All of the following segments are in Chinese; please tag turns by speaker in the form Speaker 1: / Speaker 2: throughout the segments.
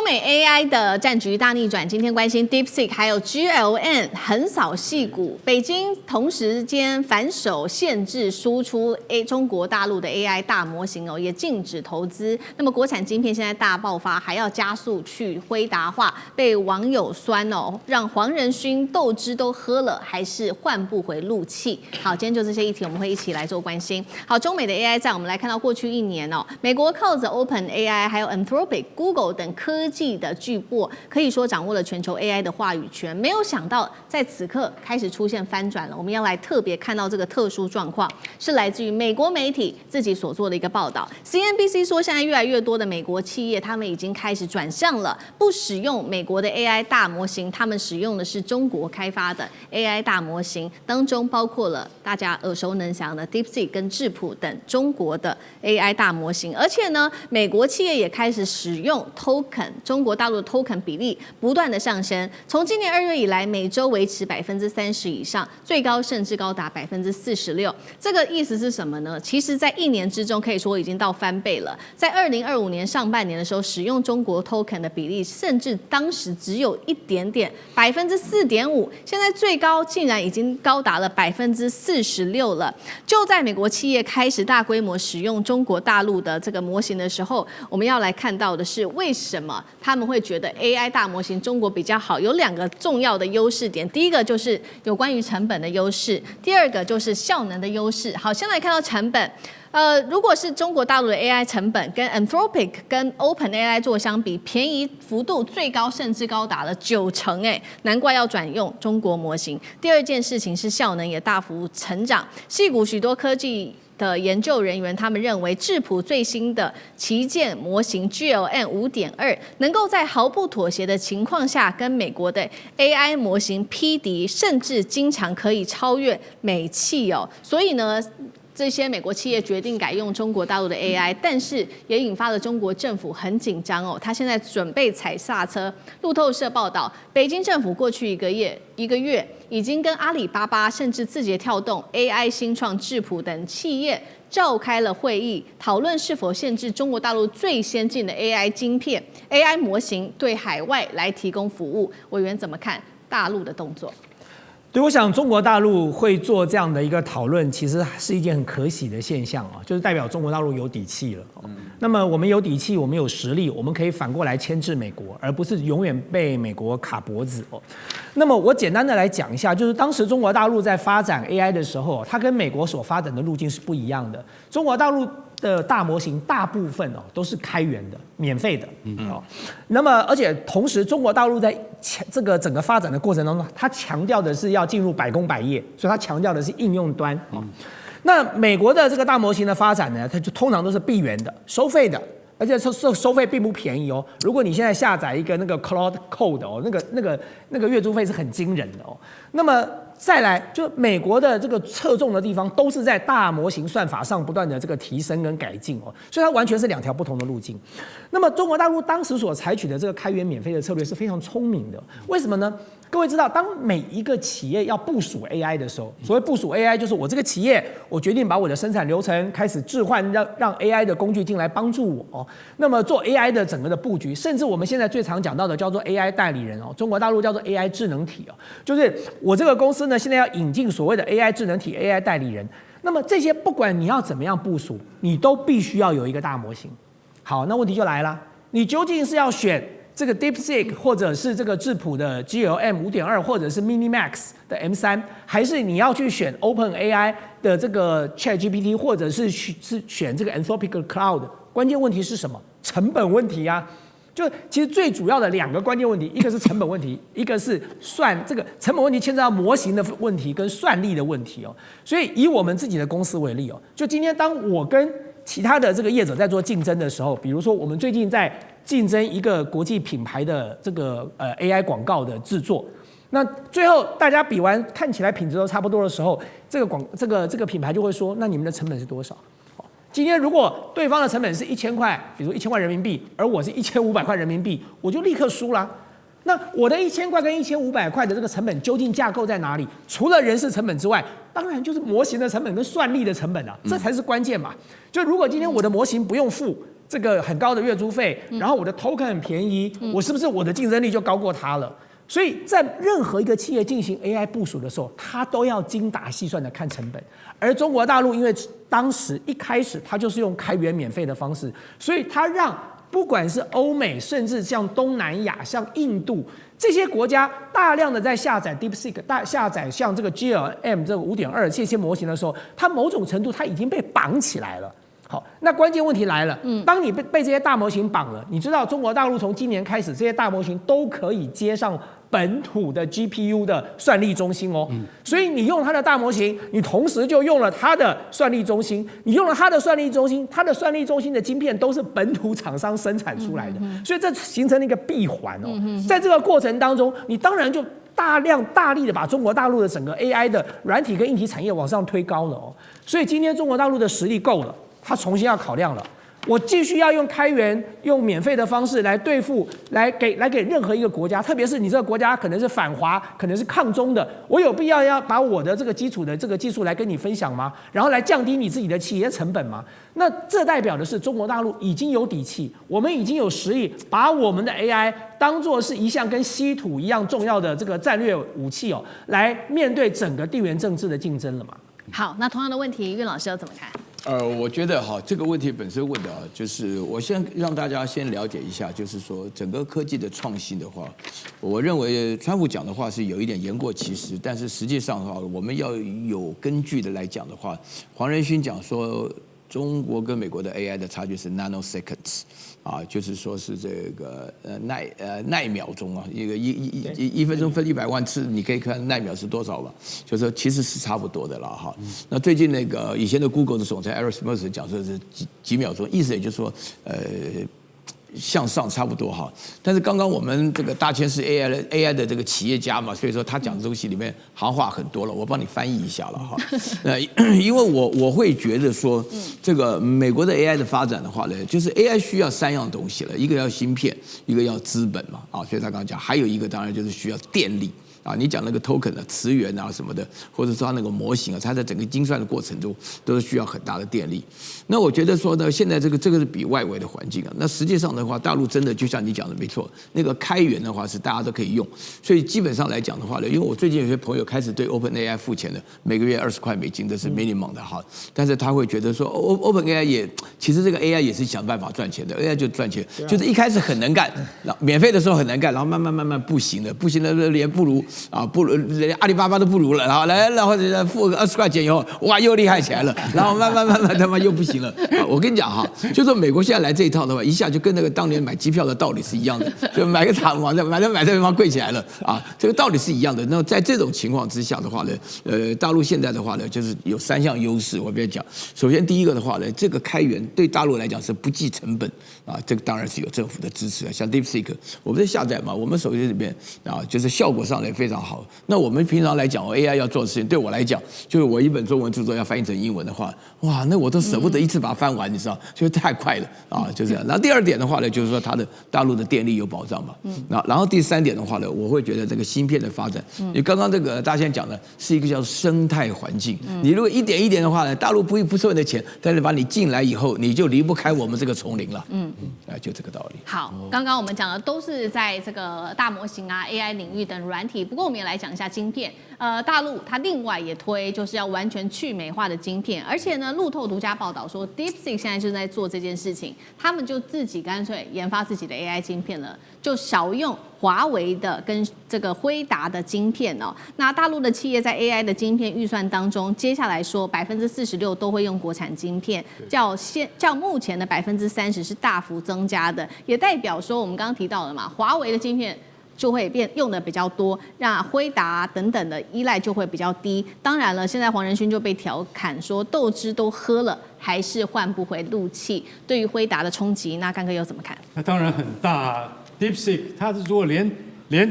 Speaker 1: 中美 AI 的戰局大逆轉，今天關心 DeepSeek 還有 GLM 橫掃矽谷，北京同時間反手限制輸出中國大陸的 AI 大模型哦，也禁止投資。那麼國產晶片現在大爆發，還要加速去輝達化，被網友酸哦，讓黃仁勳豆汁都喝了，還是換不回怒氣。好，今天就這些議題，我們會一起來做關心。好，中美的 AI 戰，我們來看到過去1年哦，美國靠着 OpenAI 還有 Anthropic、Google 等科技的巨擘，可以說掌握了全球 AI 的話語權。沒有想到在此刻開始出現翻轉了。我們要來特別看到這個特殊狀況，是來自於美國媒體自己所做的一個報道。CNBC 說，現在越來越多的美國企業，他們已經開始轉向了不使用美國的 AI 大模型，他們使用的是中國開發的 AI 大模型，當中包括了大家耳熟能詳的 DeepSeek 跟智譜等中國的 AI 大模型。而且呢，美國企業也開始使用 Token， 中國大陸的 Token 比例不斷的上升，從今年2月以來，每周維持30%以上，最高甚至高達46%。這個意思是什麼呢？其實，在1年之中，可以說已經到翻倍了。在2025年上半年的時候，使用中國 Token 的比例，甚至當時只有一點點，4.5%，現在最高竟然已經高達了46%了。就在美國企業開始大規模使用中國大陸的這個模型的時候，我們要來看到的是為什麼他們會覺得 AI 大模型中國比較好，有2個重要的優勢點。第一個就是有關於成本的優勢，第二個就是效能的優勢。好，先來看到成本。如果是中國大陸的 AI 成本跟 Anthropic 跟 OpenAI 做相比，便宜幅度最高甚至高達了90%，哎，難怪要轉用中國模型。第二件事情是效能也大幅成長，矽谷許多科技的研究人員，他們認為智譜最新的旗艦模型 GLM 5.2能夠在毫不妥協的情況下，跟美國的 AI 模型匹敵，甚至經常可以超越美企哦。所以呢，這些美國企業決定改用中國大陸的 AI， 但是也引發了中國政府很緊張哦，他現在準備踩剎車。路透社報道，北京政府過去一個月已經跟阿里巴巴甚至字節跳動、AI 新創、智譜等企業召開了會議，討論是否限制中國大陸最先進的 AI 晶片、AI 模型對海外來提供服務。委員怎麼看大陸的動作？
Speaker 2: 對，我想中國大陸會做這樣的一個討論，其實是一件很可喜的現象啊，就是代表中國大陸有底氣了。那麼我們有底氣，我們有實力，我們可以反過來牽制美國，而不是永遠被美國卡脖子哦。那麼我簡單的來講一下，就是當時中國大陸在發展 AI 的時候，它跟美國所發展的路徑是不一樣的。中國大陸的大模型大部分哦都是開源的、免費的哦。那麼而且同時，中國大陸在這個整個發展的過程當中，它強調的是要進入百工百業，所以它強調的是應用端哦。那美國的這個大模型的發展呢，它就通常都是閉源的、收費的，而且收費並不便宜哦。如果你現在下載一個那個 Cloud Code 哦，那個月租費是很驚人的哦。那麼再來，就美國的这個側重的地方都是在大模型算法上不斷的這個提升跟改進哦，所以它完全是2條不同的路徑。那麼中國大陸當時所採取的這個開源免費的策略是非常聰明的，為什麼呢？各位知道，當每一個企業要部署 AI 的時候，所謂部署 AI 就是我這個企業，我決定把我的生產流程開始置換，讓 AI 的工具進來幫助我。那麼做 AI 的整個的布局，甚至我們現在最常講到的叫做 AI 代理人哦，中國大陸叫做 AI 智能體哦，就是我這個公司呢現在要引進所謂的 AI 智能體、AI 代理人。那麼這些不管你要怎麼樣部署，你都必須要有一個大模型。好，那問題就來了，你究竟是要選這個 DeepSeek 或者是這個智譜的 GLM 5.2，或者是 MiniMax 的 M3，還是你要去選 OpenAI 的這個 ChatGPT， 或者是選這個 Anthropic Cloud？ 關鍵問題是什麼？成本問題啊！就其實最主要的2個關鍵問題，一個是成本問題，一個是這個成本問題牽扯到模型的問題跟算力的問題哦。所以以我們自己的公司為例哦，就今天当我跟其他的這個業者在做競爭的時候，比如說我們最近在競爭一個國際品牌的這個AI 廣告的制作，那最後大家比完看起來品質都差不多的時候，這個品牌就會說，那你們的成本是多少？今天如果對方的成本是1000塊，比如1000塊人民幣，而我是1500塊人民幣，我就立刻輸了。那我的1000塊跟1500塊的這個成本究竟架構在哪裡？除了人事成本之外，當然就是模型的成本跟算力的成本啊，這才是關鍵嘛。就如果今天我的模型不用付這個很高的月租費，然後我的 token 很便宜，我是不是我的競爭力就高過它了？所以在任何一個企業進行 AI 部署的時候，它都要精打細算的看成本。而中國大陸因為當時一開始它就是用開源免費的方式，所以它讓不管是歐美，甚至像東南亞、像印度這些國家，大量的在下載 DeepSeek、下載像這個 GLM 這個5.2這些模型的時候，它某種程度它已經被綁起來了。好，那關鍵問題來了，當你被這些大模型綁了，你知道中國大陸從今年開始，這些大模型都可以接上本土的 GPU 的算力中心哦，所以你用它的大模型，你同時就用了它的算力中心，你用了它的算力中心，它的算力中心的晶片都是本土厂商生產出來的，所以這形成了一個閉環哦，在這個過程當中，你當然就大力的把中國大陸的整個 AI 的軟體跟硬體產業往上推高了哦，所以今天中國大陸的實力夠了。他重新要考量了，我繼續要用開源、用免費的方式來對付，來給任何一個國家，特別是你這個國家可能是反華、可能是抗中的，我有必要把我的這個基礎的這個技術來跟你分享嗎？然後來降低你自己的企業成本嗎？那這代表的是中國大陸已經有底氣，我們已經有實力，把我們的 AI 當作是一項跟稀土一樣重要的這個戰略武器哦，來面對整個地緣政治的競爭了嘛？
Speaker 1: 好，那同樣的問題，韻老師要怎麼看？
Speaker 3: 我覺得这個問題本身問的就是我先讓大家先了解一下，就是說整個科技的創新的話，我認為川普講的話是有一點言過其實，但是實際上的話，我們要有根據的來講的話，黃仁勳講說中國跟美國的 AI 的差距是 nanoseconds。就是說是這個奈秒鐘啊，一分鐘分100萬次，你可以看奈秒是多少吧？就是說其實是差不多的了哈。那最近那個以前的 Google 的總裁 Eric Schmidt 講說是幾秒鐘，意思也就是說向上差不多哈，但是剛剛我們這個大千是 AI 的這個企業家嘛，所以說他講的東西裡面行話很多了，我幫你翻譯一下了哈。因為我會覺得說，這個美國的 AI 的發展的話呢，就是 AI 需要3樣東西了，一個要芯片，一個要資本嘛，所以他剛剛講，還有一個當然就是需要電力。你講那個 token 的詞源啊什麼的，或者說它那個模型啊，它在整個精算的過程中都是需要很大的電力。那我覺得說呢，現在這個是比外圍的環境啊。那實際上的話，大陸真的就像你講的沒錯，那個開源的話是大家都可以用。所以基本上來講的話呢，因為我最近有些朋友開始對 OpenAI 付錢的，每個月20塊美金，這是 minimum 的哈。但是他會覺得說 OpenAI 也其實這個 AI 也是想辦法賺錢的 ，AI 就賺錢，就是一開始很能幹，免費的時候很能幹，然後慢慢不行了，連不如。不如連阿里巴巴都不如了，然後付個20塊錢以後，哇，又厲害起來了，然後慢慢他媽又不行了。我跟你講哈，就說美國現在來這一套的話，一下就跟那個當年買機票的道理是一樣的，就買個塔嘛，買這地方貴起來了啊，這個道理是一樣的。那在這種情況之下的話呢，大陸現在的話呢，就是有3項優勢，我跟你講。首先第一個的話呢，這個開源對大陸來講是不計成本啊，這個當然是有政府的支持，像 DeepSeek， 我們在下載嘛，我們手機裡面就是效果上也非常好。那我們平常來講，AI 要做的事情，對我來講，就是我一本中文著作要翻譯成英文的話，哇，那我都捨不得一次把它翻完，你知道，就是太快了啊，就這樣。然後第2點的話呢，就是說它的大陸的電力有保障嘛。然後第3點的話呢，我會覺得這個芯片的發展，你剛剛這個大仙講的是一個叫生態環境。你如果一點一點的話呢，大陸不收你的錢，但是把你進來以後，你就離不開我們這個叢林了。就這個道理。
Speaker 1: 好，剛剛我們講的都是在這個大模型啊、AI 領域等軟體，不過我們也來講一下晶片。大陸它另外也推就是要完全去美化的晶片，而且呢，路透獨家報道說 ，DeepSeek 現在正在做這件事情，他們就自己乾脆研發自己的 AI 晶片了，就少用華為的跟這個輝達的晶片哦。那大陸的企業在 AI 的晶片預算當中，接下來說46%都會用國產晶片，較目前的30%是大幅增加的，也代表說我們剛剛提到的嘛，華為的晶片就會用的比較多，讓輝達等等的依賴就會比較低。當然了，現在黃仁勳就被調侃說豆汁都喝了，還是換不回怒氣。對於輝達的衝擊，那幹哥又怎麼看？
Speaker 4: 那當然很大啊。DeepSeek 它是如果連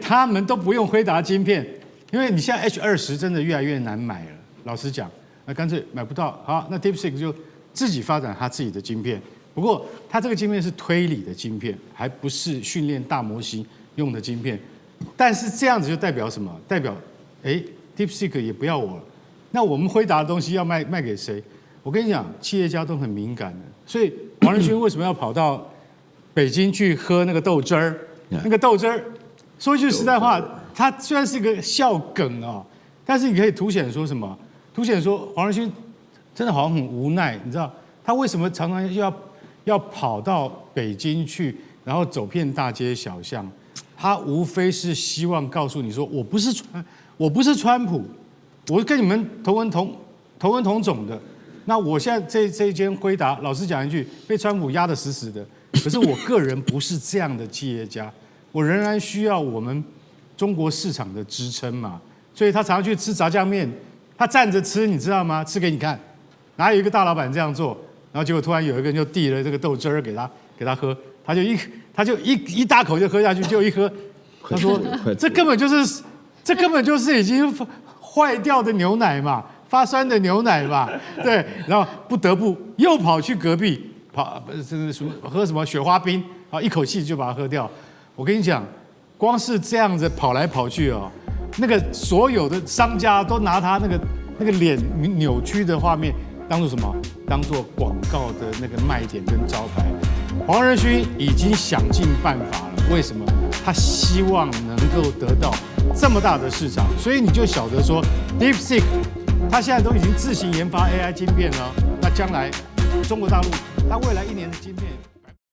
Speaker 4: 他們都不用輝達晶片，因為你現在 H20真的越來越難買了。老實講，那乾脆買不到。好，那 DeepSeek 就自己發展它自己的晶片。不過它這個晶片是推理的晶片，還不是訓練大模型用的晶片。但是這樣子就代表什麼？代表DeepSeek 也不要我了。那我們輝達的東西要賣給誰？我跟你講，企業家都很敏感的，所以黃仁勳為什麼要跑到北京去喝那個豆汁兒？那個豆汁兒，說句實在話，它雖然是一個笑梗啊，但是你可以凸顯說什麼？凸顯說黃仁勳真的好像很無奈，你知道他為什麼常常要跑到北京去，然後走遍大街小巷？他無非是希望告訴你說，我不是川普，我跟你們同文同種的。那我現在這一間輝達，老實講一句，被川普壓得死死的。可是我個人不是這樣的企業家，我仍然需要我們中國市場的支撐嘛。所以他常常去吃炸醬麵，他站着吃，你知道嗎？吃給你看。哪有一個大老闆這樣做？然後結果突然有一個人就遞了這個豆汁兒給他喝，他就一大口就喝下去，就一喝，他說這根本就是已經壞掉的牛奶嘛，發酸的牛奶嘛，對，然後不得不又跑去隔壁喝什麼雪花冰，啊，一口氣就把它喝掉。我跟你講，光是這樣子跑來跑去哦，那個所有的商家都拿他那個臉扭曲的畫面當做什麼？當做廣告的那個賣點跟招牌。黃仁勳已經想盡辦法了，為什麼？他希望能夠得到這麼大的市場，所以你就曉得說 ，DeepSeek 他現在都已經自行研發 AI 晶片了，那將來中國大陸它未來1年的晶